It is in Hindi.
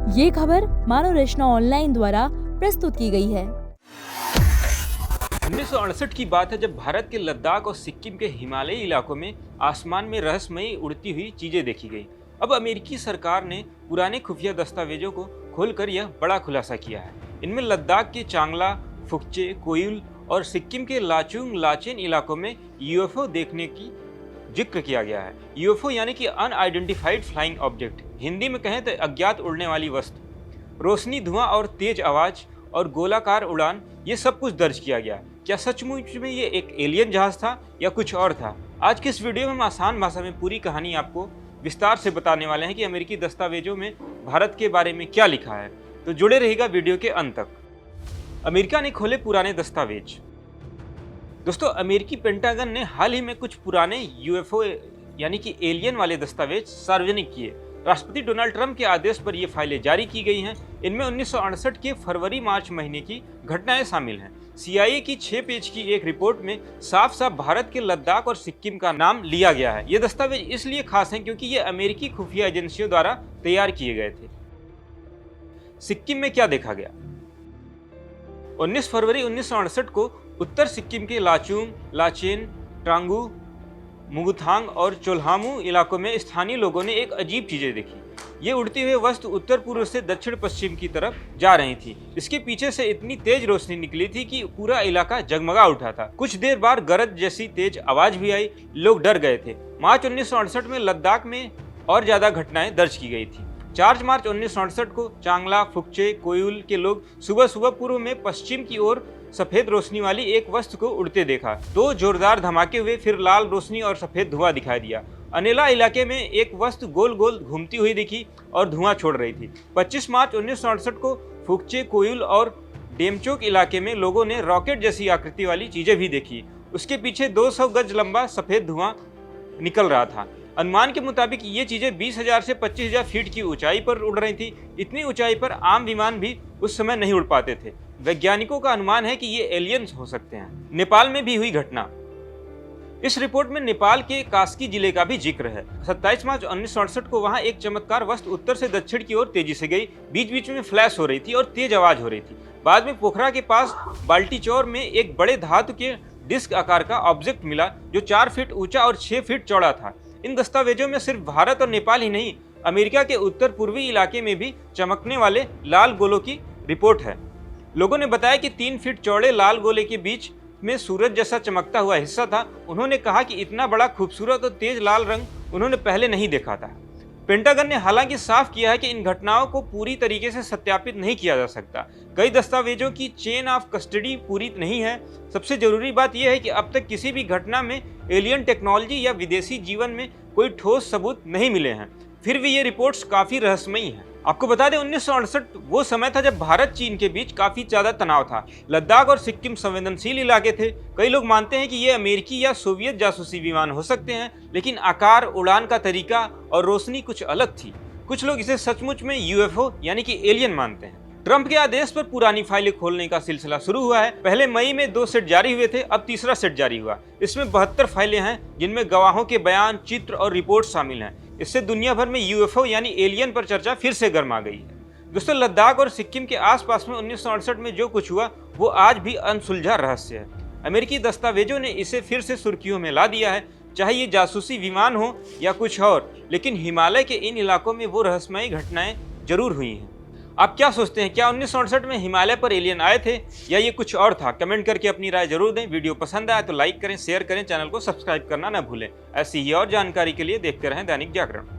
ये खबर मानव रचना ऑनलाइन द्वारा प्रस्तुत की गई है। 1968 की बात है जब भारत के लद्दाख और सिक्किम के हिमालयी इलाकों में आसमान में रहस्यमयी उड़ती हुई चीजें देखी गई। अब अमेरिकी सरकार ने पुराने खुफिया दस्तावेजों को खोलकर यह बड़ा खुलासा किया है। इनमें लद्दाख के चांगला, फुकचे, कोयुल और सिक्किम के लाचुंग लाचेन इलाकों में यूएफओ देखने की जिक्र किया गया है। यूएफओ यानी कि अनआइडेंटिफाइड फ्लाइंग ऑब्जेक्ट, हिंदी में कहें तो अज्ञात उड़ने वाली वस्तु। रोशनी, धुआं और तेज आवाज और गोलाकार उड़ान, ये सब कुछ दर्ज किया गया। क्या सचमुच में ये एक एलियन जहाज था या कुछ और था? आज के इस वीडियो में हम आसान भाषा में पूरी कहानी आपको विस्तार से बताने वाले हैं कि अमेरिकी दस्तावेजों में भारत के बारे में क्या लिखा है। तो जुड़े रहिएगा वीडियो के अंत तक। अमेरिका ने खोले पुराने दस्तावेज। दोस्तों, अमेरिकी पेंटागन ने हाल ही में कुछ पुराने यूएफओ यानी कि एलियन वाले दस्तावेज सार्वजनिक किए। राष्ट्रपति डोनाल्ड ट्रंप के आदेश पर ये फाइलें जारी की गई हैं। इनमें 1968 के फरवरी-मार्च महीने की घटनाएं शामिल हैं। CIA की 6 पेज की एक रिपोर्ट में साफ साफ भारत के लद्दाख और सिक्किम का नाम लिया गया है। ये दस्तावेज इसलिए खास हैं क्योंकि ये अमेरिकी खुफिया एजेंसियों द्वारा तैयार किए गए थे। सिक्किम में क्या देखा गया? 19 फरवरी 1968 को उत्तर सिक्किम के लाचुंग, लाचेन, ट्रांगू, मुगुथांग और चोल्हामू इलाकों में स्थानीय लोगों ने एक अजीब चीजें देखी। ये उड़ती हुई वस्तु उत्तर पूर्व से दक्षिण पश्चिम की तरफ जा रही थी। इसके पीछे से इतनी तेज रोशनी निकली थी कि पूरा इलाका जगमगा उठा था। कुछ देर बाद गरज जैसी तेज आवाज भी आई। लोग डर गए थे। मार्च 1968 में लद्दाख में और ज्यादा घटनाएं दर्ज की गई थी। 4 मार्च 1968 को चांगला, फुकचे, कोयुल के लोग सुबह सुबह पूर्व में पश्चिम की ओर सफेद रोशनी वाली एक वस्तु को उड़ते देखा। 2 जोरदार धमाके हुए, फिर लाल रोशनी और सफेद धुआं दिखाई दिया। अनेला इलाके में एक वस्तु गोल गोल घूमती हुई दिखी और धुआं छोड़ रही थी। 25 मार्च 1968 को फुकचे, कोयुल और डेमचोक इलाके में लोगों ने रॉकेट जैसी आकृति वाली चीजें भी देखी। उसके पीछे 200 गज लंबा सफेद धुआं निकल रहा था। अनुमान के मुताबिक ये चीजें 20,000 से 25,000 फीट की ऊंचाई पर उड़ रही थी। इतनी ऊंचाई पर आम विमान भी उस समय नहीं उड़ पाते थे। वैज्ञानिकों का अनुमान है कि ये एलियंस हो सकते हैं। नेपाल में भी हुई घटना। इस रिपोर्ट में नेपाल के कास्की जिले का भी जिक्र है। 27 मार्च 1968 को वहां एक चमत्कार वस्तु उत्तर से दक्षिण की ओर तेजी से गई। बीच बीच में फ्लैश हो रही थी और तेज आवाज हो रही थी। बाद में पोखरा के पास बाल्टीचौर में एक बड़े धातु के डिस्क आकार का ऑब्जेक्ट मिला जो 4 फीट ऊंचा और 6 फीट चौड़ा था। इन दस्तावेजों में सिर्फ भारत और नेपाल ही नहीं, अमेरिका के उत्तर पूर्वी इलाके में भी चमकने वाले लाल गोलों की रिपोर्ट है। लोगों ने बताया कि 3 फीट चौड़े लाल गोले के बीच में सूरज जैसा चमकता हुआ हिस्सा था। उन्होंने कहा कि इतना बड़ा खूबसूरत और तेज लाल रंग उन्होंने पहले नहीं देखा था। पेंटागन ने हालांकि साफ किया है कि इन घटनाओं को पूरी तरीके से सत्यापित नहीं किया जा सकता। कई दस्तावेजों की चेन ऑफ कस्टडी पूरी नहीं है। सबसे जरूरी बात यह है कि अब तक किसी भी घटना में एलियन टेक्नोलॉजी या विदेशी जीवन में कोई ठोस सबूत नहीं मिले हैं। फिर भी ये रिपोर्ट्स काफी रहस्यमयी हैं। आपको बता दें, 1968 वो समय था जब भारत चीन के बीच काफी ज्यादा तनाव था। लद्दाख और सिक्किम संवेदनशील इलाके थे। कई लोग मानते हैं कि ये अमेरिकी या सोवियत जासूसी विमान हो सकते हैं, लेकिन आकार, उड़ान का तरीका और रोशनी कुछ अलग थी। कुछ लोग इसे सचमुच में यूएफओ यानी कि एलियन मानते हैं। ट्रंप के आदेश पर पुरानी फाइलें खोलने का सिलसिला शुरू हुआ है। पहले मई में 2 सेट जारी हुए थे, अब तीसरा सेट जारी हुआ। इसमें 72 फाइलें हैं जिनमें गवाहों के बयान, चित्र और रिपोर्ट शामिल हैं। इससे दुनिया भर में यूएफओ यानी एलियन पर चर्चा फिर से गर्मा गई है। दोस्तों, लद्दाख और सिक्किम के आसपास में 1968 में जो कुछ हुआ वो आज भी अनसुलझा रहस्य है। अमेरिकी दस्तावेजों ने इसे फिर से सुर्खियों में ला दिया है, चाहे ये जासूसी विमान हो या कुछ और। लेकिन हिमालय के इन इलाकों में वो रहस्यमयी घटनाएं जरूर हुई हैं। आप क्या सोचते हैं? क्या 1968 में हिमालय पर एलियन आए थे या ये कुछ और था? कमेंट करके अपनी राय जरूर दें। वीडियो पसंद आया तो लाइक करें, शेयर करें, चैनल को सब्सक्राइब करना न भूलें। ऐसी ही और जानकारी के लिए देखते रहें दैनिक जागरण।